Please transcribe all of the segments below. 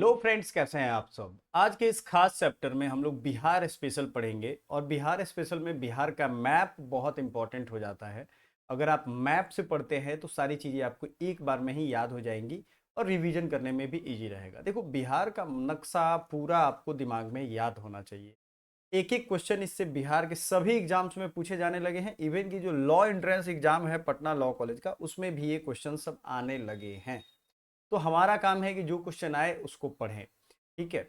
Hello friends, कैसे हैं आप सब। आज के इस खास चैप्टर में हम लोग बिहार स्पेशल पढ़ेंगे और बिहार स्पेशल में बिहार का मैप बहुत इंपॉर्टेंट हो जाता है। अगर आप मैप से पढ़ते हैं तो सारी चीज़ें आपको एक बार में ही याद हो जाएंगी और रिवीजन करने में भी इजी रहेगा। देखो, बिहार का नक्शा पूरा आपको दिमाग में याद होना चाहिए। एक एक क्वेश्चन इससे बिहार के सभी एग्जाम्स में पूछे जाने लगे हैं। इवन की जो लॉ एंट्रेंस एग्जाम है पटना लॉ कॉलेज का, उसमें भी ये क्वेश्चन सब आने लगे हैं। तो हमारा काम है कि जो क्वेश्चन आए उसको पढ़ें। ठीक है।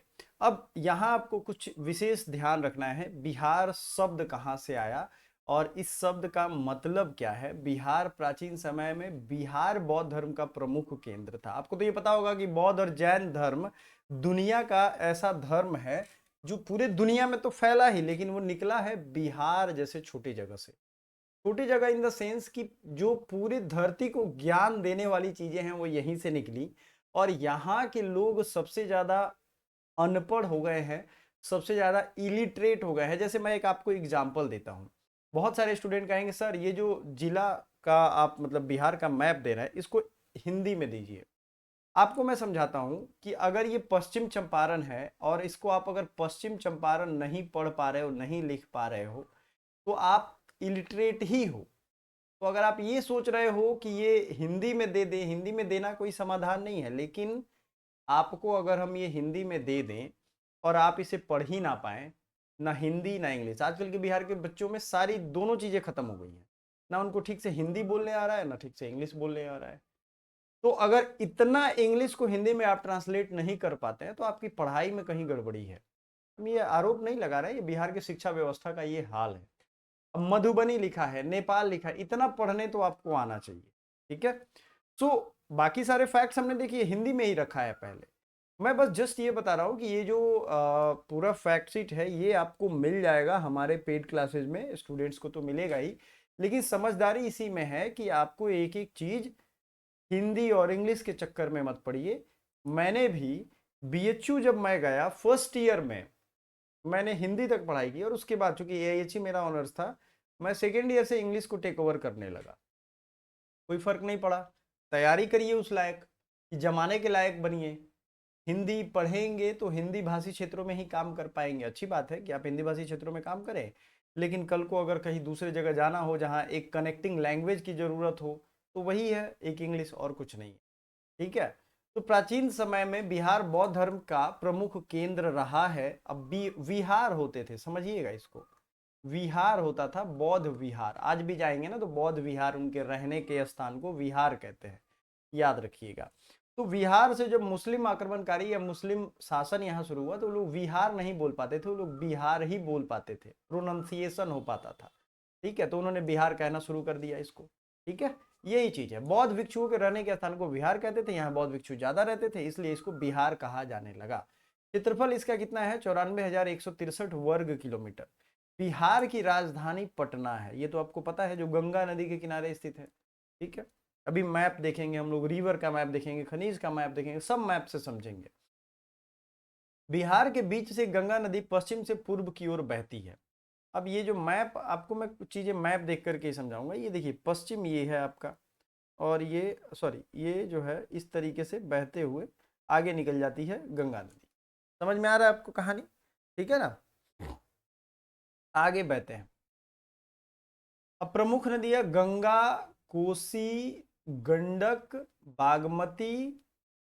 अब यहाँ आपको कुछ विशेष ध्यान रखना है। बिहार शब्द कहाँ से आया और इस शब्द का मतलब क्या है। बिहार प्राचीन समय में बिहार बौद्ध धर्म का प्रमुख केंद्र था। आपको तो ये पता होगा कि बौद्ध और जैन धर्म दुनिया का ऐसा धर्म है जो पूरे दुनिया में तो फैला ही, लेकिन वो निकला है बिहार जैसे छोटी जगह से। छोटी जगह इन द सेंस कि जो पूरी धरती को ज्ञान देने वाली चीजें हैं वो यहीं से निकली। और यहाँ के लोग सबसे ज्यादा अनपढ़ हो गए हैं, सबसे ज्यादा इलिटरेट हो गए हैं। जैसे मैं एक आपको एग्जांपल देता हूँ। बहुत सारे स्टूडेंट कहेंगे सर ये जो जिला का आप मतलब बिहार का मैप दे रहे हैं इसको हिंदी में दीजिए। आपको मैं समझाता हूं कि अगर ये पश्चिम चंपारण है और इसको आप अगर पश्चिम चंपारण नहीं पढ़ पा रहे हो, नहीं लिख पा रहे हो, तो आप इलिटरेट ही हो। तो अगर आप ये सोच रहे हो कि ये हिंदी में दे दें, हिंदी में देना कोई समाधान नहीं है, लेकिन आपको अगर हम ये हिंदी में दे दें और आप इसे पढ़ ही ना पाए, ना हिंदी ना इंग्लिश। आजकल के बिहार के बच्चों में सारी दोनों चीजें खत्म हो गई हैं। ना उनको ठीक से हिंदी बोलने आ रहा है, ना ठीक से इंग्लिश बोलने आ रहा है। तो अगर इतना इंग्लिश को हिंदी में आप ट्रांसलेट नहीं कर पाते हैं तो आपकी पढ़ाई में कहीं गड़बड़ी है। हम ये आरोप नहीं लगा रहे, ये बिहार की शिक्षा व्यवस्था का ये हाल है। अब मधुबनी लिखा है, नेपाल लिखा है, इतना पढ़ने तो आपको आना चाहिए। ठीक है। सो बाकी सारे फैक्ट्स हमने देखिए हिंदी में ही रखा है पहले। मैं बस जस्ट ये बता रहा हूँ कि ये जो पूरा फैक्ट शीट है ये आपको मिल जाएगा हमारे पेड क्लासेस में। स्टूडेंट्स को तो मिलेगा ही, लेकिन समझदारी इसी में है कि आपको एक एक चीज हिंदी और इंग्लिश के चक्कर में मत पड़िए। मैंने भी बीएचयू जब मैं गया फर्स्ट ईयर में मैंने हिंदी तक पढ़ाई की और उसके बाद चूंकि एएचई मेरा ऑनर्स था, मैं सेकेंड ईयर से इंग्लिश को टेक ओवर करने लगा। कोई फर्क नहीं पड़ा। तैयारी करिए उस लायक कि जमाने के लायक बनिए। हिंदी पढ़ेंगे तो हिंदी भाषी क्षेत्रों में ही काम कर पाएंगे। अच्छी बात है कि आप हिंदी भाषी क्षेत्रों में काम करें, लेकिन कल को अगर कहीं दूसरे जगह जाना हो जहां एक कनेक्टिंग लैंग्वेज की जरूरत हो तो वही है एक इंग्लिश, और कुछ नहीं है। ठीक है। तो प्राचीन समय में बिहार बौद्ध धर्म का प्रमुख केंद्र रहा है। अब विहार होते थे, समझिएगा इसको। विहार होता था, बौद्ध विहार। आज भी जाएंगे ना तो बौद्ध विहार, उनके रहने के स्थान को विहार कहते हैं, याद रखिएगा। तो विहार से जब मुस्लिम आक्रमणकारी या मुस्लिम शासन यहाँ शुरू हुआ तो लोग विहार नहीं बोल पाते थे, वो लोग बिहार ही बोल पाते थे, प्रोनाउंसिएशन हो पाता था। ठीक है। तो उन्होंने बिहार कहना शुरू कर दिया इसको। ठीक है। यही चीज है। बौद्ध भिक्षुओं के रहने के स्थान को विहार कहते थे, यहाँ बौद्ध भिक्षु ज्यादा रहते थे इसलिए इसको बिहार कहा जाने लगा। क्षेत्रफल इसका कितना है? 94,163 वर्ग किलोमीटर। बिहार की राजधानी पटना है, ये तो आपको पता है, जो गंगा नदी के किनारे स्थित है। ठीक है। अभी मैप देखेंगे हम लोग, रिवर का मैप देखेंगे, खनीज का मैप देखेंगे, सब मैप से समझेंगे। बिहार के बीच से गंगा नदी पश्चिम से पूर्व की ओर बहती है। अब ये जो मैप आपको मैं कुछ चीजें मैप देख करके ही समझाऊंगा। ये देखिए पश्चिम ये है आपका, और ये सॉरी ये जो है इस तरीके से बहते हुए आगे निकल जाती है गंगा नदी। समझ में आ रहा है आपको कहानी? ठीक है ना। आगे बहते हैं। अब प्रमुख नदियां गंगा, कोसी, गंडक, बागमती,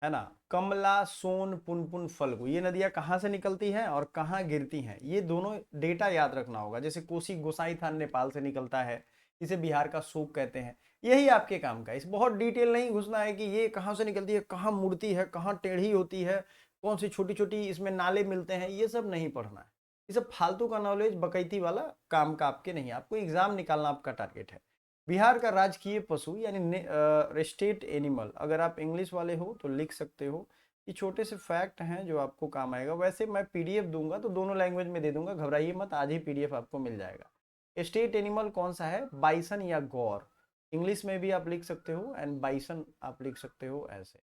है ना, कमला, सोन, पुनपुन, फल्गु, ये नदियां कहाँ से निकलती हैं और कहाँ गिरती हैं, ये दोनों डेटा याद रखना होगा। जैसे कोसी गोसाई थान नेपाल से निकलता है, इसे बिहार का शोक कहते हैं। यही आपके काम का। इस बहुत डिटेल नहीं घुसना है कि ये कहाँ से निकलती है, कहाँ मुड़ती है, कहाँ टेढ़ी होती है, कौन सी छोटी छोटी इसमें नाले मिलते हैं, ये सब नहीं पढ़ना है। ये सब फालतू का नॉलेज बकैती वाला काम का आपके नहीं। आपको एग्जाम निकालना आपका टारगेट है। बिहार का राजकीय पशु यानी स्टेट एनिमल, अगर आप इंग्लिश वाले हो तो लिख सकते हो। ये छोटे से फैक्ट हैं जो आपको काम आएगा। वैसे मैं पीडीएफ दूंगा तो दोनों लैंग्वेज में दे दूंगा, घबराइए मत, आज ही पीडीएफ आपको मिल जाएगा। स्टेट एनिमल कौन सा है? बाइसन या गौर। इंग्लिश में भी आप लिख सकते हो एंड बाइसन आप लिख सकते हो ऐसे।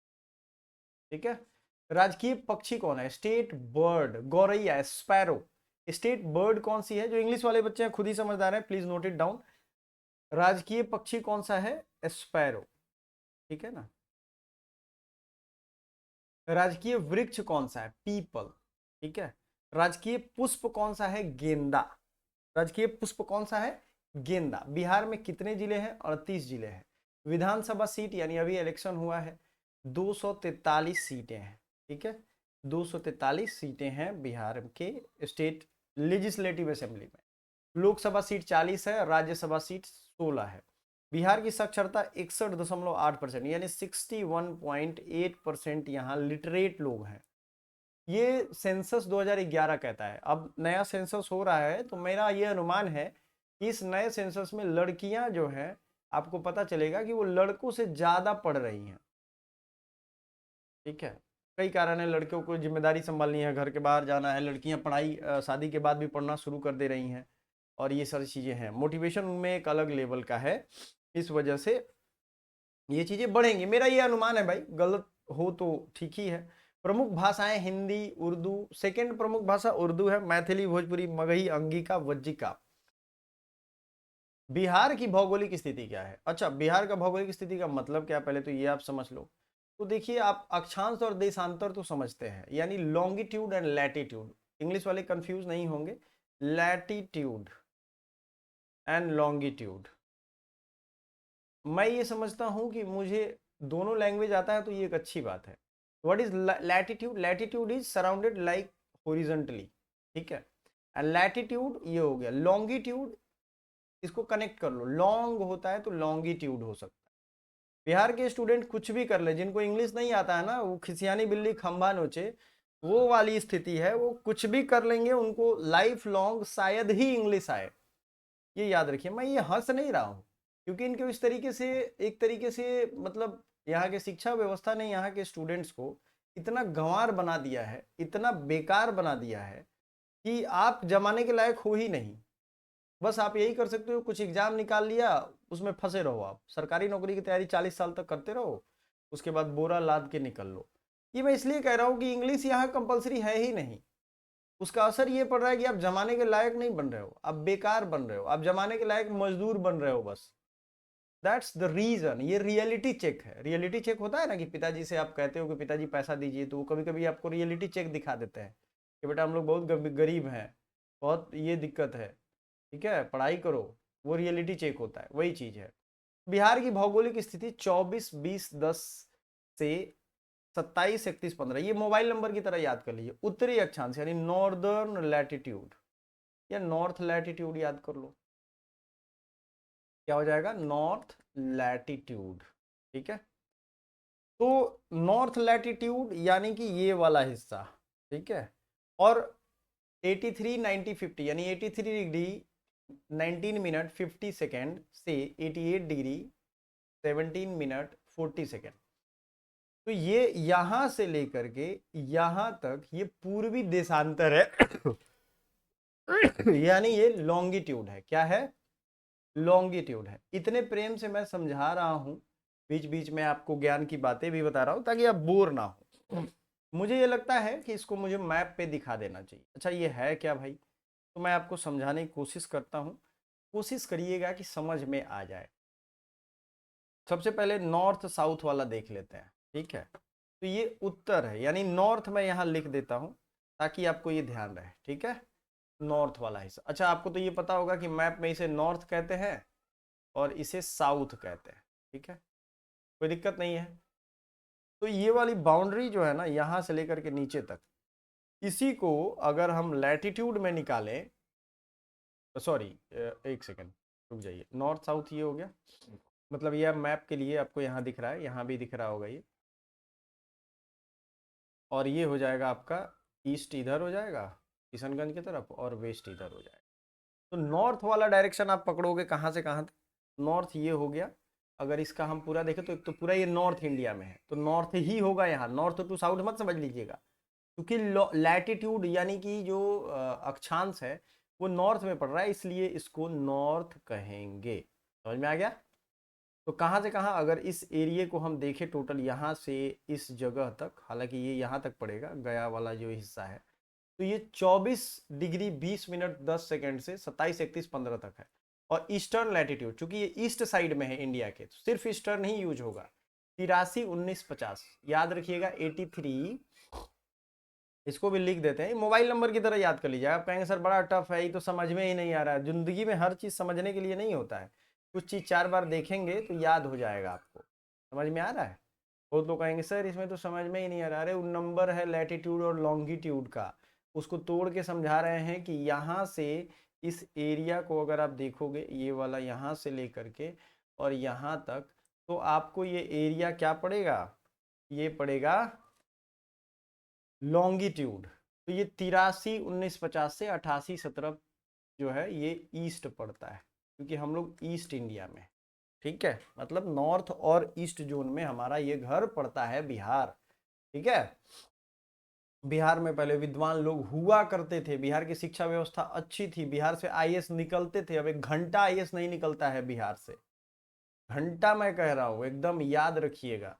ठीक है। राजकीय पक्षी कौन है? स्टेट बर्ड गौरैया, स्पैरो। स्टेट बर्ड कौन सी है? जो इंग्लिश वाले बच्चे हैं खुद ही समझदार हैं, प्लीज नोट इट डाउन। राजकीय पक्षी कौन सा है? स्पैरो। ठीक है ना। राजकीय वृक्ष कौन सा है? पीपल। ठीक है। राजकीय पुष्प कौन सा है? गेंदा। राजकीय पुष्प कौन सा है? गेंदा। बिहार में कितने जिले हैं? 38 जिले हैं। विधानसभा सीट यानी अभी इलेक्शन हुआ है, 243 सीटें हैं। ठीक है, 243 सीटें हैं बिहार के स्टेट लेजिस्लेटिव असेंबली में। लोकसभा सीट 40 है, राज्यसभा सीट 16 है। बिहार की साक्षरता 61.8% यानी 61.8% यहाँ लिटरेट लोग हैं। ये सेंसस 2011 कहता है। अब नया सेंसस हो रहा है तो मेरा ये अनुमान है कि इस नए सेंसस में लड़कियां जो हैं, आपको पता चलेगा कि वो लड़कों से ज्यादा पढ़ रही हैं। ठीक है, कई कारण है, लड़कियों को जिम्मेदारी संभालनी है, घर के बाहर जाना है, लड़कियां पढ़ाई शादी के बाद भी पढ़ना शुरू कर दे रही हैं, और ये सारी चीजें हैं। मोटिवेशन उनमें एक अलग लेवल का है, इस वजह से ये चीजें बढ़ेंगी। मेरा ये अनुमान है भाई, गलत हो तो ठीक ही है। प्रमुख भाषाएं हिंदी, उर्दू। सेकंड प्रमुख भाषा उर्दू है, मैथिली, भोजपुरी, मगही, अंगिका, वज्जिका। बिहार की भौगोलिक स्थिति क्या है? अच्छा, बिहार का भौगोलिक स्थिति का मतलब क्या, पहले तो ये आप समझ लो। तो देखिए, आप अक्षांश और देशांतर तो समझते हैं, यानी लॉन्गिट्यूड एंड लैटिट्यूड। इंग्लिश वाले कंफ्यूज नहीं होंगे, लैटिट्यूड एंड लॉन्गिट्यूड। मैं ये समझता हूं कि मुझे दोनों लैंग्वेज आता है तो ये एक अच्छी बात है। What is latitude? Latitude is surrounded like horizontally. ठीक है, लैटिट्यूड ये हो गया। लॉन्गिट्यूड, इसको कनेक्ट कर लो, लॉन्ग होता है तो लॉन्गिट्यूड हो सकता है। बिहार के स्टूडेंट कुछ भी कर ले, जिनको इंग्लिश नहीं आता है ना, वो खिसियानी बिल्ली खंभा नोचे, वो वाली स्थिति है। वो कुछ भी कर लेंगे, उनको लाइफ लॉन्ग शायद ही इंग्लिश आए, ये याद रखिए। मैं ये हंस नहीं रहा हूँ, क्योंकि इनको इस तरीके से, एक तरीके से मतलब यहाँ के शिक्षा व्यवस्था ने यहाँ के स्टूडेंट्स को इतना गंवार बना दिया है, इतना बेकार बना दिया है कि आप जमाने के लायक हो ही नहीं। बस आप यही कर सकते हो, कुछ एग्जाम निकाल लिया, उसमें फंसे रहो। आप सरकारी नौकरी की तैयारी 40 साल तक करते रहो, उसके बाद बोरा लाद के निकल लो। ये मैं इसलिए कह रहा हूँ कि इंग्लिश यहाँ कंपलसरी है ही नहीं। उसका असर ये पड़ रहा है कि आप जमाने के लायक नहीं बन रहे हो, आप बेकार बन रहे हो, आप जमाने के लायक मजदूर बन रहे हो बस। That's the reason. ये रियलिटी चेक है। रियलिटी चेक होता है ना कि पिताजी से आप कहते हो कि पिताजी पैसा दीजिए, तो वो कभी कभी आपको रियलिटी चेक दिखा देते हैं कि बेटा हम लोग बहुत गरीब हैं, बहुत ये दिक्कत है, ठीक है, पढ़ाई करो। वो रियलिटी चेक होता है, वही चीज है। बिहार की भौगोलिक स्थिति 24-20-10 से 27-31-15, ये मोबाइल नंबर की तरह याद कर लीजिए। उत्तरी अक्षांश यानी नॉर्दर्न लैटिट्यूड या नॉर्थ लैटिट्यूड याद कर लो, क्या हो जाएगा? North latitude. ठीक है, तो नॉर्थ लैटिट्यूड यानी कि ये वाला हिस्सा। ठीक है, और 83 90 50 यानी 83 डिग्री 19 मिनट 50 सेकेंड से 88 डिग्री 17 मिनट 40 सेकेंड। तो ये यहां से लेकर के यहां तक ये पूर्वी देशांतर है। यानी ये लॉन्गिट्यूड है। क्या है? लॉन्गिट्यूड है। इतने प्रेम से मैं समझा रहा हूं, बीच बीच में आपको ज्ञान की बातें भी बता रहा हूं ताकि आप बोर ना हो। मुझे ये लगता है कि इसको मुझे मैप पे दिखा देना चाहिए। अच्छा, ये है क्या भाई? तो मैं आपको समझाने की कोशिश करता हूं, कोशिश करिएगा कि समझ में आ जाए। सबसे पहले नॉर्थ साउथ वाला देख लेते हैं। ठीक है, तो ये उत्तर है, यानी नॉर्थ मैं यहाँ लिख देता हूँ ताकि आपको ये ध्यान रहे। ठीक है, नॉर्थ वाला हिस्सा। अच्छा, आपको तो ये पता होगा कि मैप में इसे नॉर्थ कहते हैं और इसे साउथ कहते हैं। ठीक है, कोई दिक्कत नहीं है। तो ये वाली बाउंड्री जो है ना, यहाँ से लेकर के नीचे तक, इसी को अगर हम लैटिट्यूड में निकालें, सॉरी एक सेकेंड रुक जाइए, नॉर्थ साउथ ये हो गया, मतलब ये मैप के लिए आपको यहाँ दिख रहा है, यहाँ भी दिख रहा होगा ये, और ये हो जाएगा आपका ईस्ट इधर हो जाएगा किशनगंज की तरफ, और वेस्ट इधर हो जाएगा। तो नॉर्थ वाला डायरेक्शन आप पकड़ोगे कहाँ से कहाँ तक? नॉर्थ ये हो गया। अगर इसका हम पूरा देखें तो एक तो पूरा ये नॉर्थ इंडिया में है, तो नॉर्थ ही होगा यहाँ। नॉर्थ टू साउथ मत समझ लीजिएगा, क्योंकि लैटिट्यूड यानी कि जो अक्षांश है वो नॉर्थ में पड़ रहा है, इसलिए इसको नॉर्थ कहेंगे। समझ में आ गया? तो कहाँ से कहाँ, अगर इस एरिया को हम देखें टोटल यहाँ से इस जगह तक, हालांकि ये यहाँ तक पड़ेगा, गया वाला जो हिस्सा है, तो ये 24 डिग्री 20 मिनट 10 सेकेंड से 27 31 15 तक है। और ईस्टर्न लैटिट्यूड, चूंकि ये ईस्ट साइड में है इंडिया के, तो सिर्फ ईस्टर्न ही यूज होगा। 83 19 50 याद रखिएगा। 83 इसको भी लिख देते हैं, मोबाइल नंबर की तरह याद कर लीजिए। आप कहेंगे सर बड़ा टफ है, ये तो समझ में ही नहीं आ रहा है। जिंदगी में हर चीज़ समझने के लिए नहीं होता है, कुछ चीज़ 4 बार देखेंगे तो याद हो जाएगा आपको। समझ में आ रहा है? वो तो कहेंगे सर इसमें तो समझ में ही नहीं आ रहा। अरे वो नंबर है लैटिट्यूड और लॉन्गिट्यूड का, उसको तोड़ के समझा रहे हैं कि यहाँ से इस एरिया को अगर आप देखोगे, ये वाला यहाँ से लेकर के और यहाँ तक, तो आपको ये एरिया क्या पड़ेगा, ये पड़ेगा लॉन्गिट्यूड। तो ये 83 1950 से 88 17 जो है ये ईस्ट पड़ता है, क्योंकि हम लोग ईस्ट इंडिया में, ठीक है, मतलब नॉर्थ और ईस्ट जोन में हमारा ये घर पड़ता है बिहार। ठीक है, बिहार में पहले विद्वान लोग हुआ करते थे, बिहार की शिक्षा व्यवस्था अच्छी थी, बिहार से आईएएस निकलते थे। अब एक घंटा आईएएस नहीं निकलता है बिहार से, घंटा मैं कह रहा हूं, एकदम याद रखिएगा।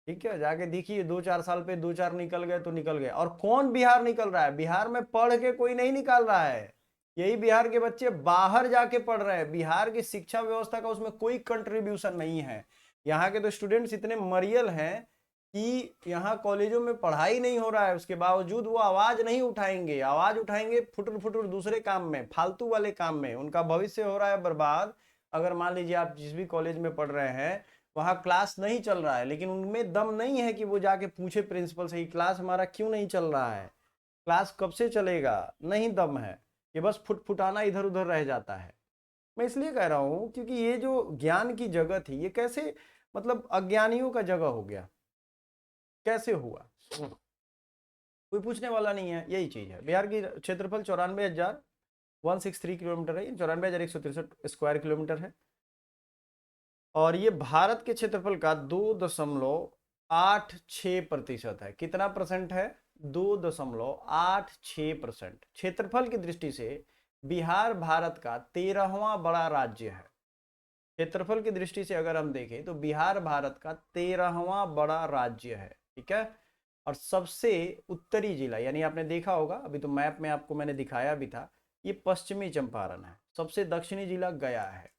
ठीक है, जाके देखिए 2 4 साल पे 2 4 निकल गए तो निकल गए। और कौन बिहार निकल रहा है, बिहार में पढ़ के कोई नहीं निकाल रहा है, यही बिहार के बच्चे बाहर जाके पढ़ रहे हैं। बिहार की शिक्षा व्यवस्था का उसमें कोई कंट्रीब्यूशन नहीं है। यहाँ के तो स्टूडेंट्स इतने मरियल हैं कि यहाँ कॉलेजों में पढ़ाई नहीं हो रहा है, उसके बावजूद वो आवाज नहीं उठाएंगे। आवाज उठाएंगे फुटर फुटर दूसरे काम में, फालतू वाले काम में, उनका भविष्य हो रहा है बर्बाद। अगर मान लीजिए आप जिस भी कॉलेज में पढ़ रहे हैं वहां क्लास नहीं चल रहा है, लेकिन उनमें दम नहीं है कि वो जाके पूछे प्रिंसिपल से क्लास हमारा क्यों नहीं चल रहा है, क्लास कब से चलेगा, नहीं दम है, ये बस फुटफुटाना इधर उधर रह जाता है। मैं इसलिए कह रहा हूं क्योंकि ये जो ज्ञान की जगह थी ये कैसे मतलब अज्ञानियों का जगह हो गया, कैसे हुआ कोई पूछने वाला नहीं है। यही चीज है। बिहार की क्षेत्रफल 94,163 किलोमीटर है, 94,163 स्क्वायर किलोमीटर है। और ये भारत के क्षेत्रफल का 2.86% है। कितना परसेंट है? 2.86%। क्षेत्रफल की दृष्टि से बिहार भारत का 13वां बड़ा राज्य है। क्षेत्रफल की दृष्टि से अगर हम देखें तो बिहार भारत का 13वां बड़ा राज्य है। ठीक है, और सबसे उत्तरी जिला, यानी आपने देखा होगा अभी तो मैप में आपको मैंने दिखाया भी था, ये पश्चिमी चंपारण है। सबसे दक्षिणी जिला गया है।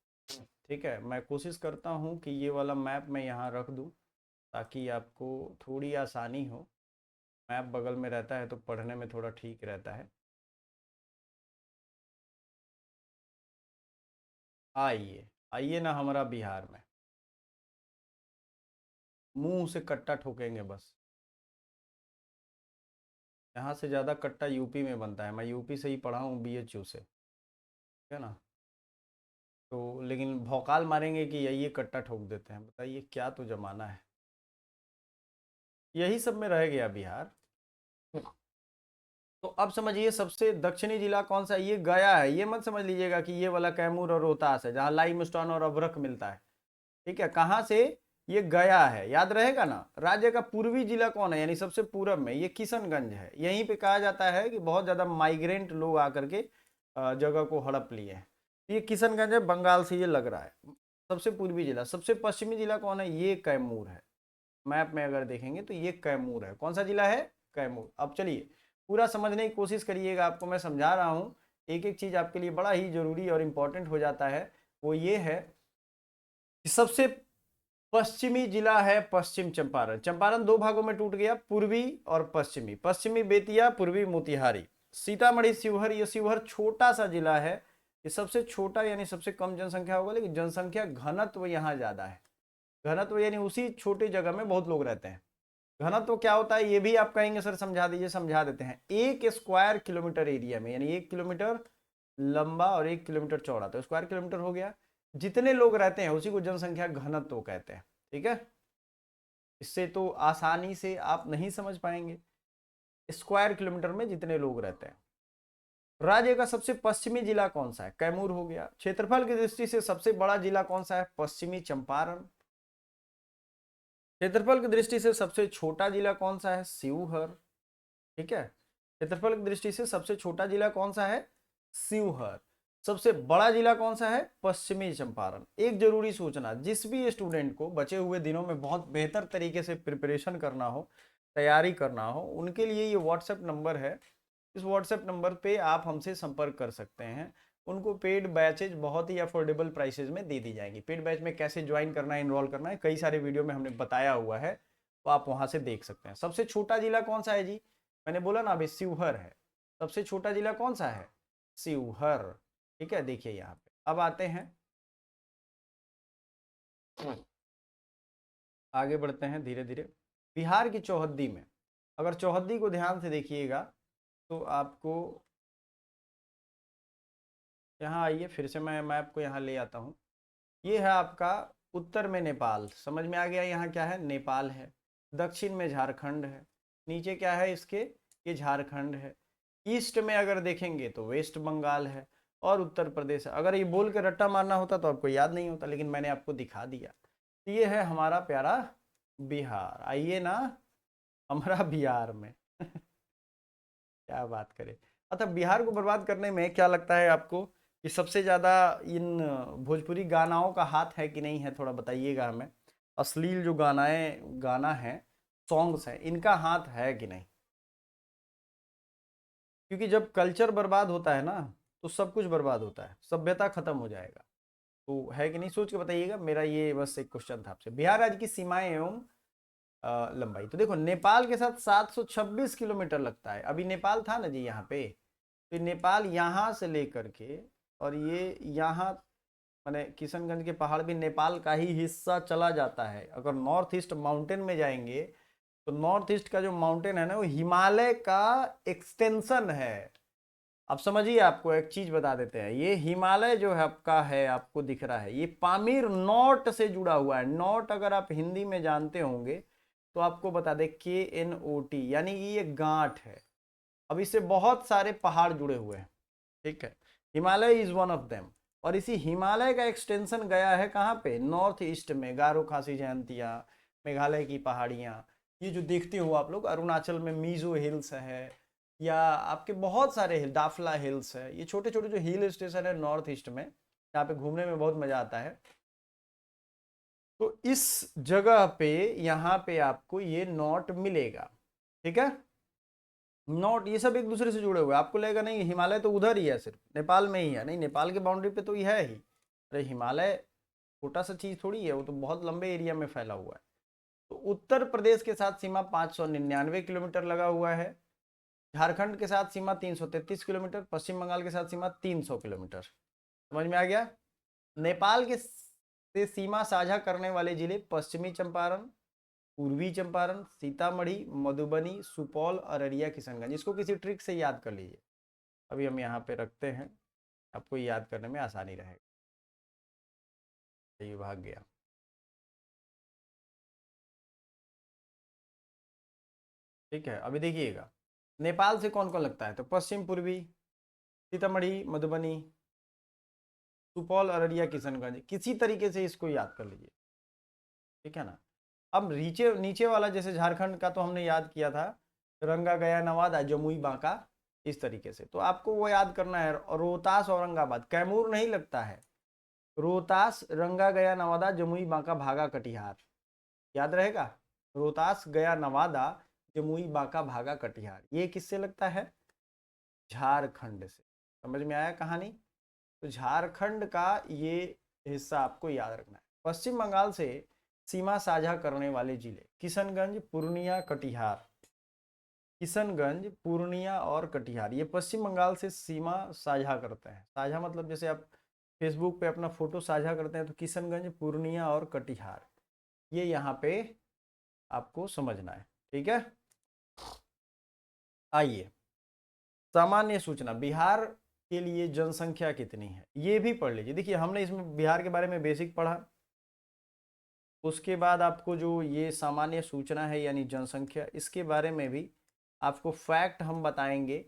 ठीक है, मैं कोशिश करता हूँ कि ये वाला मैप मैं यहाँ रख दूँ ताकि आपको थोड़ी आसानी हो। मैप बगल में रहता है तो पढ़ने में थोड़ा ठीक रहता है। आइए आइए ना हमारा बिहार में, मुंह से कट्टा ठोकेंगे बस। यहाँ से ज़्यादा कट्टा यूपी में बनता है, मैं यूपी से ही पढ़ा हूँ बीएचयू से, ठीक है ना। तो लेकिन भौकाल मारेंगे कि यही कट्टा ठोक देते हैं, बताइए क्या तो जमाना है। यही सब में रह गया बिहार। तो अब समझिए सबसे दक्षिणी जिला कौन सा है, ये गया है। ये मत समझ लीजिएगा कि ये वाला कैमूर और रोहतास है जहाँ लाइमस्टोन और अभ्रक मिलता है। ठीक है, कहाँ से? ये गया है, याद रहेगा ना। राज्य का पूर्वी जिला कौन है, यानी सबसे पूरब में, ये किशनगंज है। यहीं पे कहा जाता है कि बहुत ज्यादा माइग्रेंट लोग आकर के जगह को हड़प लिए हैं। ये किशनगंज है, बंगाल से ये लग रहा है सबसे पूर्वी जिला। सबसे पश्चिमी जिला कौन है? ये कैमूर है। मैप में अगर देखेंगे तो ये कैमूर है। कौन सा जिला है? कैमूर। अब चलिए पूरा समझने की कोशिश करिएगा, आपको मैं समझा रहा हूँ। एक एक चीज आपके लिए बड़ा ही जरूरी और इंपॉर्टेंट हो जाता है। वो ये है कि सबसे पश्चिमी जिला है पश्चिम चंपारण। चंपारण दो भागों में टूट गया, पूर्वी और पश्चिमी। पश्चिमी बेतिया, पूर्वी मोतिहारी। सीतामढ़ी शिवहर, ये शिवहर छोटा सा जिला है, ये सबसे छोटा यानी सबसे कम जनसंख्या होगा, लेकिन जनसंख्या घनत्व यहाँ ज्यादा है। घनत्व यानी उसी छोटी जगह में बहुत लोग रहते हैं। घनत्व क्या होता है ये भी आप कहेंगे सर समझा दीजिए, समझा देते हैं। 1 स्क्वायर किलोमीटर एरिया में, यानी 1 किलोमीटर लंबा और 1 किलोमीटर चौड़ा, तो स्क्वायर किलोमीटर हो गया। जितने लोग रहते हैं उसी को जनसंख्या घनत्व कहते हैं। ठीक है, इससे तो आसानी से आप नहीं समझ पाएंगे, स्क्वायर किलोमीटर में जितने लोग रहते हैं। राज्य का सबसे पश्चिमी जिला कौन सा है? कैमूर हो गया। क्षेत्रफल की दृष्टि से सबसे बड़ा जिला कौन सा है? पश्चिमी चंपारण। क्षेत्रफल की दृष्टि से सबसे छोटा जिला कौन सा है? शिवहर। ठीक है, क्षेत्रफल की दृष्टि से सबसे छोटा जिला कौन सा है? शिवहर। सबसे बड़ा जिला कौन सा है? पश्चिमी चंपारण। एक जरूरी सूचना, जिस भी स्टूडेंट को बचे हुए दिनों में बहुत बेहतर तरीके से प्रिपरेशन करना हो, तैयारी करना हो, उनके लिए ये व्हाट्सएप नंबर है। इस व्हाट्सएप नंबर पे आप हमसे संपर्क कर सकते हैं। उनको पेड बैचेज बहुत ही अफोर्डेबल प्राइसेज में दे दी जाएंगी। पेड बैच में कैसे ज्वाइन करना है, इनरोल करना है, कई सारे वीडियो में हमने बताया हुआ है, तो आप वहां से देख सकते हैं। सबसे छोटा जिला कौन सा है जी? मैंने बोला ना अभी शिवहर है, सबसे छोटा जिला कौन सा है? शिवहर। ठीक है, देखिए यहाँ पे अब आते हैं, आगे बढ़ते हैं धीरे धीरे। बिहार की चौहद्दी में, अगर चौहद्दी को ध्यान से देखिएगा तो आपको, यहाँ आइए फिर से मैं मैप को यहाँ ले आता हूँ। ये है आपका उत्तर में नेपाल, समझ में आ गया, यहाँ क्या है? नेपाल है। दक्षिण में झारखंड है, नीचे क्या है इसके? ये झारखंड है। ईस्ट में अगर देखेंगे तो वेस्ट बंगाल है, और उत्तर प्रदेश है। अगर ये बोल के रट्टा मारना होता तो आपको याद नहीं होता, लेकिन मैंने आपको दिखा दिया। तो ये है हमारा प्यारा बिहार। आइए ना हमारा बिहार में क्या बात करें। अतः बिहार को बर्बाद करने में क्या लगता है आपको कि सबसे ज्यादा इन भोजपुरी गानाओं का हाथ है कि नहीं है? थोड़ा बताइएगा हमें। अश्लील जो गाना है, सॉन्ग्स हैं, इनका हाथ है कि नहीं? क्योंकि जब कल्चर बर्बाद होता है ना तो सब कुछ बर्बाद होता है, सभ्यता खत्म हो जाएगा। तो है कि नहीं, सोच के बताइएगा। मेरा ये बस एक क्वेश्चन था आपसे। बिहार राज्य की सीमाएं एवं लंबाई, तो देखो नेपाल के साथ 726 किलोमीटर लगता है। अभी नेपाल था ना जी यहाँ पे, तो नेपाल यहाँ से लेकर के और ये यहाँ, माने किशनगंज के पहाड़ भी नेपाल का ही हिस्सा चला जाता है। अगर नॉर्थ ईस्ट माउंटेन में जाएंगे तो नॉर्थ ईस्ट का जो माउंटेन है ना वो हिमालय का एक्सटेंशन है। अब समझिए, आपको एक चीज बता देते हैं, ये हिमालय जो है आपका है, आपको दिख रहा है, ये पामीर नॉट से जुड़ा हुआ है। नॉट अगर आप हिंदी में जानते होंगे तो आपको बता दें, KNOT, यानी कि ये गांठ है। अब इससे बहुत सारे पहाड़ जुड़े हुए हैं, ठीक है। Himalaya is one of them. और इसी हिमालय का एक्सटेंशन गया है कहाँ पे? नॉर्थ ईस्ट में। गारो खासी जयंतिया, मेघालय की पहाड़ियाँ, ये जो देखते हो आप लोग, अरुणाचल में मीजो हिल्स है, या आपके बहुत सारे हिल, दाफला हिल्स है, ये छोटे छोटे जो हिल स्टेशन है नॉर्थ ईस्ट में, यहाँ पे घूमने में बहुत मजा आता है। तो इस जगह पे, यहाँ पे आपको ये नॉट मिलेगा, ठीक है। नॉट, ये सब एक दूसरे से जुड़े हुए, आपको लगेगा नहीं हिमालय तो उधर ही है, सिर्फ नेपाल में ही है। नहीं, नेपाल के बाउंड्री पे तो ये है ही। अरे हिमालय छोटा सा चीज थोड़ी है, वो तो बहुत लंबे एरिया में फैला हुआ है। तो उत्तर प्रदेश के साथ सीमा 599 किलोमीटर लगा हुआ है। झारखंड के साथ सीमा 333 किलोमीटर, पश्चिम बंगाल के साथ सीमा 300 किलोमीटर। समझ में आ गया? नेपाल के से सीमा साझा करने वाले जिले पश्चिमी चंपारण, पूर्वी चंपारण, सीतामढ़ी, मधुबनी, सुपौल, अररिया, किशनगंज। इसको किसी ट्रिक से याद कर लीजिए। अभी हम यहाँ पे रखते हैं, आपको याद करने में आसानी रहेगा। ये भाग गया। ठीक है, अभी देखिएगा, नेपाल से कौन कौन लगता है, तो पश्चिम पूर्वी, सीतामढ़ी, मधुबनी, सुपौल, अररिया, किशनगंज। किसी तरीके से इसको याद कर लीजिए, ठीक है ना। अब नीचे नीचे वाला, जैसे झारखंड का तो हमने याद किया था, रंगा, गया, नवादा, जमुई, बांका, इस तरीके से। तो आपको वो याद करना है। और रोहतास, औरंगाबाद, कैमूर नहीं लगता है। रोहतास, रंगा, गया, नवादा, जमुई, बांका, भागा, कटिहार, याद रहेगा। रोहतास, गया, नवादा, जमुई, बांका, भागा, कटिहार, ये किससे लगता है? झारखंड से। समझ में आया कहानी? तो झारखंड का ये हिस्सा आपको याद रखना है। पश्चिम बंगाल से सीमा साझा करने वाले जिले किशनगंज, पूर्णिया, कटिहार। किशनगंज, पूर्णिया और कटिहार, ये पश्चिम बंगाल से सीमा साझा करते हैं। साझा मतलब जैसे आप फेसबुक पे अपना फोटो साझा करते हैं, तो किशनगंज, पूर्णिया और कटिहार, ये यहाँ पे आपको समझना है, ठीक है। आइए, सामान्य सूचना, बिहार के लिए जनसंख्या कितनी है ये भी पढ़ लीजिए। देखिए, हमने इसमें बिहार के बारे में बेसिक पढ़ा, उसके बाद आपको जो ये सामान्य सूचना है यानी जनसंख्या, इसके बारे में भी आपको फैक्ट हम बताएंगे।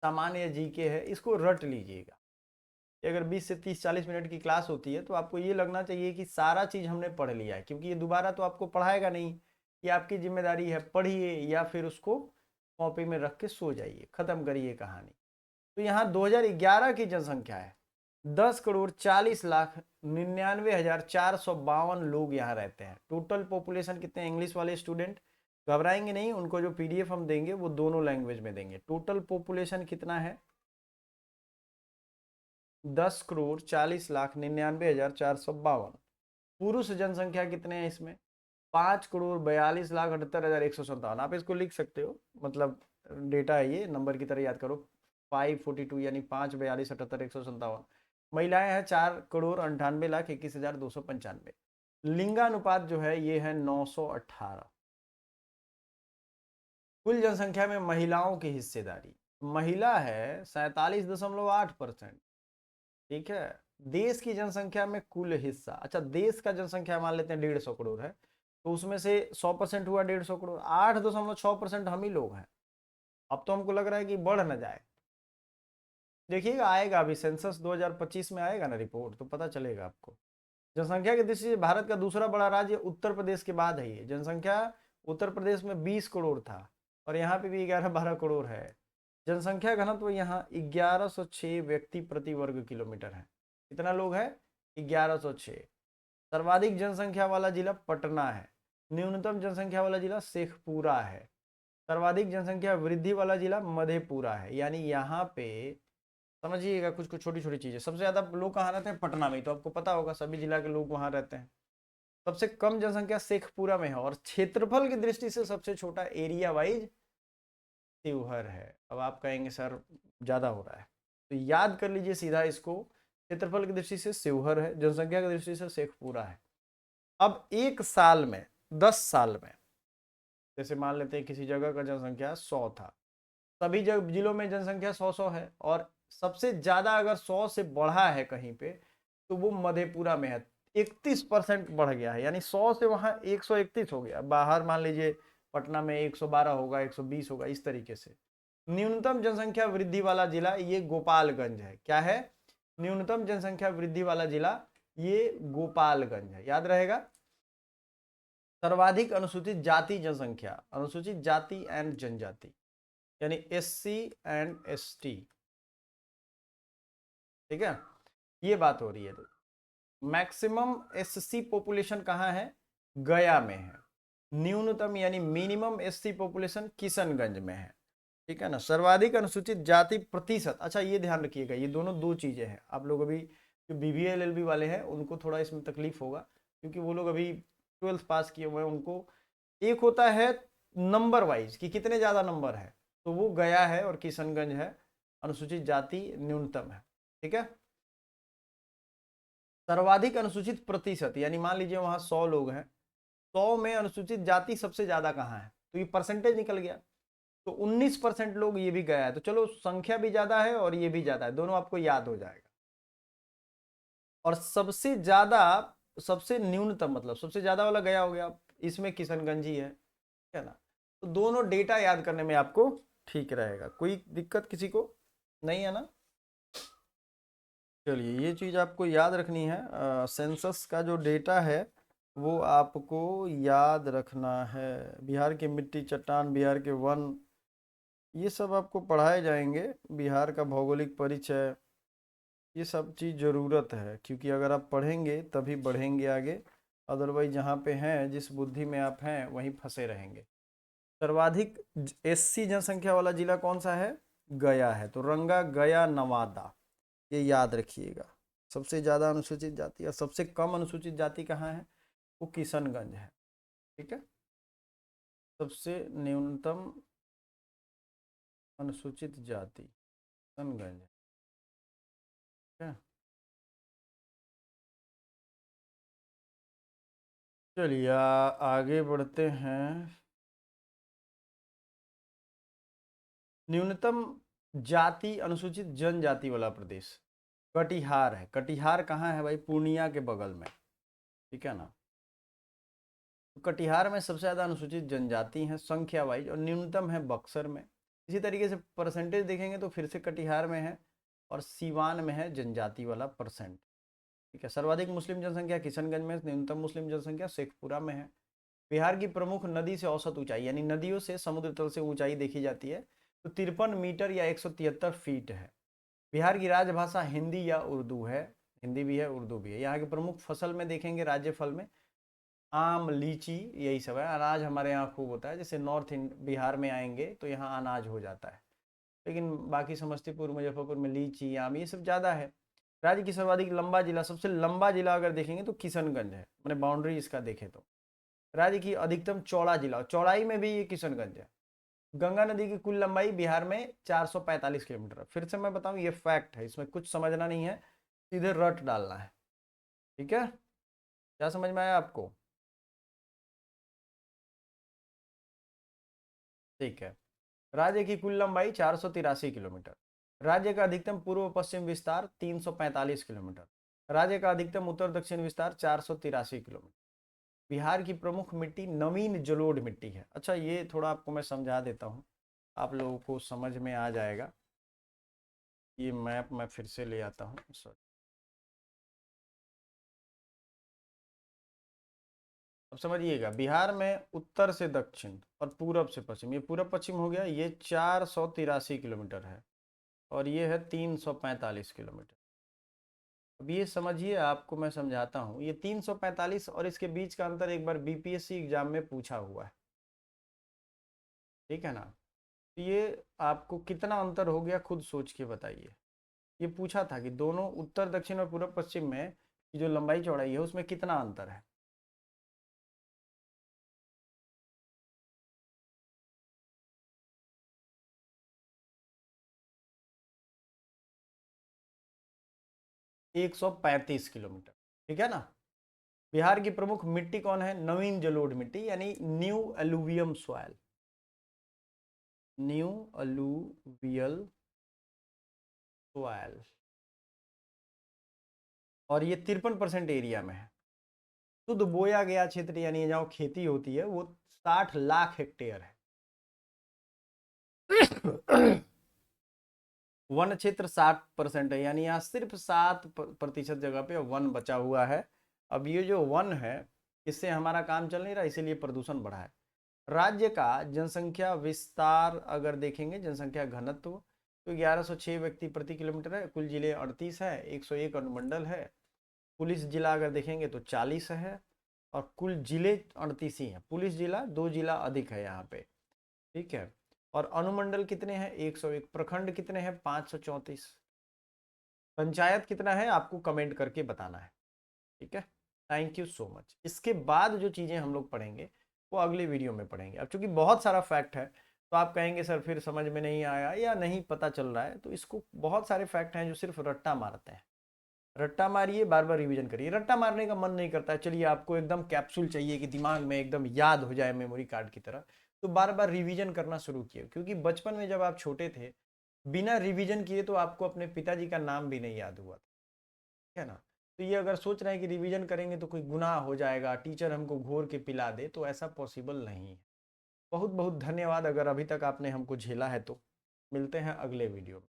सामान्य जीके है, इसको रट लीजिएगा। अगर 20 से 30 40 मिनट की क्लास होती है तो आपको ये लगना चाहिए कि सारा चीज़ हमने पढ़ लिया है, क्योंकि ये दोबारा तो आपको पढ़ाएगा नहीं। ये आपकी जिम्मेदारी है, पढ़िए या फिर उसको कॉपी में रख के सो जाइए, ख़त्म करिए कहानी। तो यहाँ 2011 की जनसंख्या है 10,40,99,452 लोग यहाँ रहते हैं। टोटल पॉपुलेशन कितने? इंग्लिश वाले स्टूडेंट घबराएंगे नहीं, उनको जो PDF हम देंगे वो दोनों लैंग्वेज में देंगे। टोटल पॉपुलेशन कितना है? 10,40,99,452। पुरुष जनसंख्या कितने हैं इसमें? 5,42,78,157। आप इसको लिख सकते हो, मतलब डेटा है, ये नंबर की तरह याद करो। 542 यानी 54278 157। महिलाएं हैं 4,98,21,295। लिंगानुपात जो है ये है 918। कुल जनसंख्या में महिलाओं की हिस्सेदारी, महिला है 47.8%। ठीक है। देश की जनसंख्या में कुल हिस्सा, अच्छा देश का जनसंख्या मान लेते हैं 150 करोड़ है, तो उसमें से 100% हुआ 150 करोड़, 8.6% हम ही लोग हैं। अब तो हमको लग रहा है कि बढ़ न जाए। देखिएगा आएगा अभी सेंसस 2025 में आएगा ना रिपोर्ट, तो पता चलेगा आपको। जनसंख्या की दृष्टि से भारत का दूसरा बड़ा राज्य उत्तर प्रदेश के बाद है। ये जनसंख्या उत्तर प्रदेश में 20 करोड़ था और यहाँ पे भी 11-12 करोड़ है। जनसंख्या घनत्व यहाँ 1106 व्यक्ति प्रति वर्ग किलोमीटर है। कितना लोग हैं? 1106। सर्वाधिक जनसंख्या वाला जिला पटना है। न्यूनतम जनसंख्या वाला जिला शेखपुरा है। सर्वाधिक जनसंख्या वृद्धि वाला जिला मधेपुरा है। यानी यहाँ पे समझिएगा कुछ कुछ छोटी छोटी चीजें। सबसे ज्यादा लोग कहाँ रहते हैं? पटना में, तो आपको पता होगा सभी जिला के लोग वहां रहते हैं। सबसे कम जनसंख्या शेखपुरा में है और क्षेत्रफल की दृष्टि से सबसे छोटा एरिया वाइज शिवहर है। अब आप कहेंगे सर ज्यादा हो रहा है, तो याद कर लीजिए सीधा इसको, क्षेत्रफल की दृष्टि से शिवहर है, जनसंख्या की दृष्टि से शेखपुरा है। अब एक साल में 10 साल में, जैसे मान लेते हैं किसी जगह का जनसंख्या 100 था, सभी जिलों में जनसंख्या 100 है और सबसे ज्यादा अगर 100 से बढ़ा है कहीं पे तो वो मधेपुरा में है। 31% बढ़ गया है, यानी 100 से वहां 131 हो गया। बाहर मान लीजिए पटना में 112 होगा, 120 होगा, इस तरीके से। न्यूनतम जनसंख्या वृद्धि वाला जिला ये गोपालगंज है। क्या है? न्यूनतम जनसंख्या वृद्धि वाला जिला ये गोपालगंज है, याद रहेगा। सर्वाधिक अनुसूचित जाति जनसंख्या, अनुसूचित जाति एंड जनजाति यानी SC एंड ST। ठीक है, ये बात हो रही है। तो मैक्सिमम SC पॉपुलेशन कहाँ है? गया में है। न्यूनतम यानी मिनिमम SC पॉपुलेशन किशनगंज में है। ठीक है ना। सर्वाधिक अनुसूचित जाति प्रतिशत, अच्छा ये ध्यान रखिएगा, ये दोनों दो चीजें हैं। आप लोग अभी जो BBA LLB वाले हैं उनको थोड़ा इसमें तकलीफ होगा, क्योंकि वो लोग अभी 12th पास किए हुए हैं। उनको एक होता है नंबर वाइज कि कितने ज्यादा नंबर है, तो वो गया है और किशनगंज है, अनुसूचित जाति न्यूनतम है। ठीक है। सर्वाधिक अनुसूचित प्रतिशत यानी मान लीजिए वहां 100 लोग हैं, 100 में अनुसूचित जाति सबसे ज्यादा कहाँ है, तो ये परसेंटेज निकल गया। तो 19% लोग ये भी गया है। तो चलो संख्या भी ज्यादा है और ये भी ज्यादा है, दोनों आपको याद हो जाएगा। और सबसे ज्यादा, सबसे न्यूनतम मतलब सबसे ज्यादा वाला गया हो गया, इसमें किशनगंज ही है। ठीक है ना। तो दोनों डेटा याद करने में आपको ठीक रहेगा। कोई दिक्कत किसी को नहीं है ना? चलिए ये चीज़ आपको याद रखनी है। सेंसस का जो डेटा है वो आपको याद रखना है। बिहार की मिट्टी, चट्टान, बिहार के वन, ये सब आपको पढ़ाए जाएंगे। बिहार का भौगोलिक परिचय, ये सब चीज़ ज़रूरत है, क्योंकि अगर आप पढ़ेंगे तभी बढ़ेंगे आगे। अदरवाइज जहाँ पे हैं, जिस बुद्धि में आप हैं वहीं फंसे रहेंगे। सर्वाधिक SC जनसंख्या वाला जिला कौन सा है? गया है। तो रंगा, गया, नवादा, ये याद रखिएगा। सबसे ज़्यादा अनुसूचित जाति और सबसे कम अनुसूचित जाति कहाँ है? वो किशनगंज है। ठीक है। सबसे न्यूनतम अनुसूचित जाति किशनगंज है। ठीक है। चलिए आगे बढ़ते हैं। न्यूनतम जाति अनुसूचित जनजाति वाला प्रदेश कटिहार है। कटिहार कहाँ है भाई? पूर्णिया के बगल में। ठीक है ना। तो कटिहार में सबसे ज़्यादा अनुसूचित जनजाति हैं संख्या वाइज, और न्यूनतम है बक्सर में। इसी तरीके से परसेंटेज देखेंगे तो फिर से कटिहार में है और सीवान में है जनजाति वाला परसेंट। ठीक है। सर्वाधिक मुस्लिम जनसंख्या किशनगंज में, न्यूनतम मुस्लिम जनसंख्या शेखपुरा में है। बिहार की प्रमुख नदी से औसत ऊंचाई, यानी नदियों से समुद्र तल से ऊंचाई देखी जाती है, तो 53 मीटर या 173 फीट है। बिहार की राजभाषा हिंदी या उर्दू है। हिंदी भी है, उर्दू भी है। यहाँ की प्रमुख फसल में देखेंगे, राज्य फल में आम, लीची, यही सब है। अनाज हमारे यहाँ खूब होता है, जैसे बिहार में आएंगे तो यहाँ अनाज हो जाता है, लेकिन बाकी समस्तीपुर, मुजफ्फरपुर में लीची, आम, ये सब ज़्यादा है। राज्य की सर्वाधिक लंबा जिला, सबसे लंबा जिला अगर देखेंगे तो किशनगंज है, मैंने बाउंड्री इसका देखे तो। राज्य की अधिकतम चौड़ा जिला, चौड़ाई में भी ये किशनगंज है। गंगा नदी की कुल लंबाई बिहार में 445 किलोमीटर है। फिर से मैं बताऊं, ये फैक्ट है, इसमें कुछ समझना नहीं है, सीधे रट डालना है। ठीक है, क्या समझ में आया आपको? ठीक है। राज्य की कुल लंबाई 483 किलोमीटर। राज्य का अधिकतम पूर्व पश्चिम विस्तार 345 किलोमीटर। राज्य का अधिकतम उत्तर दक्षिण विस्तार 483 किलोमीटर। बिहार की प्रमुख मिट्टी नवीन जलोढ़ मिट्टी है। अच्छा, ये थोड़ा आपको मैं समझा देता हूँ, आप लोगों को समझ में आ जाएगा। ये मैप मैं फिर से ले आता हूँ, सॉरी। अब समझिएगा, बिहार में उत्तर से दक्षिण और पूरब से पश्चिम, ये पूरब पश्चिम हो गया, ये 483 किलोमीटर है और ये है 345 किलोमीटर। अब ये समझिए, आपको मैं समझाता हूँ, ये 345 और इसके बीच का अंतर एक बार बीपीएससी एग्जाम में पूछा हुआ है। ठीक है ना? तो ये आपको कितना अंतर हो गया खुद सोच के बताइए। ये पूछा था कि दोनों उत्तर दक्षिण और पूर्व पश्चिम में की जो लंबाई चौड़ाई है उसमें कितना अंतर है। 135 किलोमीटर। ठीक है ना? बिहार की प्रमुख मिट्टी कौन है? नवीन जलोढ़ मिट्टी, यानी new alluvium soil. New alluvial soil. और ये 53% एरिया में है। शुद्ध बोया गया क्षेत्र यानी जहाँ खेती होती है वो 60 लाख हेक्टेयर है। वन क्षेत्र 60% है, यानी यहाँ सिर्फ 7% जगह पे वन बचा हुआ है। अब ये जो वन है, इससे हमारा काम चल नहीं रहा, इसीलिए प्रदूषण बढ़ा है। राज्य का जनसंख्या विस्तार अगर देखेंगे, जनसंख्या घनत्व, तो 1106 व्यक्ति प्रति किलोमीटर है। कुल जिले 38 है, 101 अनुमंडल है। पुलिस जिला अगर देखेंगे तो 40 है और कुल जिले 38 ही हैं। पुलिस जिला 2 जिला अधिक है यहाँ पे। ठीक है। और अनुमंडल कितने हैं? 101। प्रखंड कितने हैं? 534। पंचायत कितना है आपको कमेंट करके बताना है। ठीक है, थैंक यू सो मच। इसके बाद जो चीज़ें हम लोग पढ़ेंगे वो अगले वीडियो में पढ़ेंगे। अब चूंकि बहुत सारा फैक्ट है तो आप कहेंगे सर फिर समझ में नहीं आया या नहीं पता चल रहा है, तो इसको बहुत सारे फैक्ट हैं जो सिर्फ रट्टा मारते हैं। रट्टा मारिए, बार बार रिवीजन करिए। रट्टा मारने का मन नहीं करता है, चलिए आपको एकदम कैप्सूल चाहिए कि दिमाग में एकदम याद हो जाए मेमोरी कार्ड की तरह, तो बार बार रिवीजन करना शुरू किए। क्योंकि बचपन में जब आप छोटे थे, बिना रिवीजन किए तो आपको अपने पिताजी का नाम भी नहीं याद हुआ था। है ना? तो ये अगर सोच रहे हैं कि रिवीजन करेंगे तो कोई गुनाह हो जाएगा, टीचर हमको घोर के पिला दे, तो ऐसा पॉसिबल नहीं है। बहुत बहुत धन्यवाद अगर अभी तक आपने हमको झेला है तो। मिलते हैं अगले वीडियो में।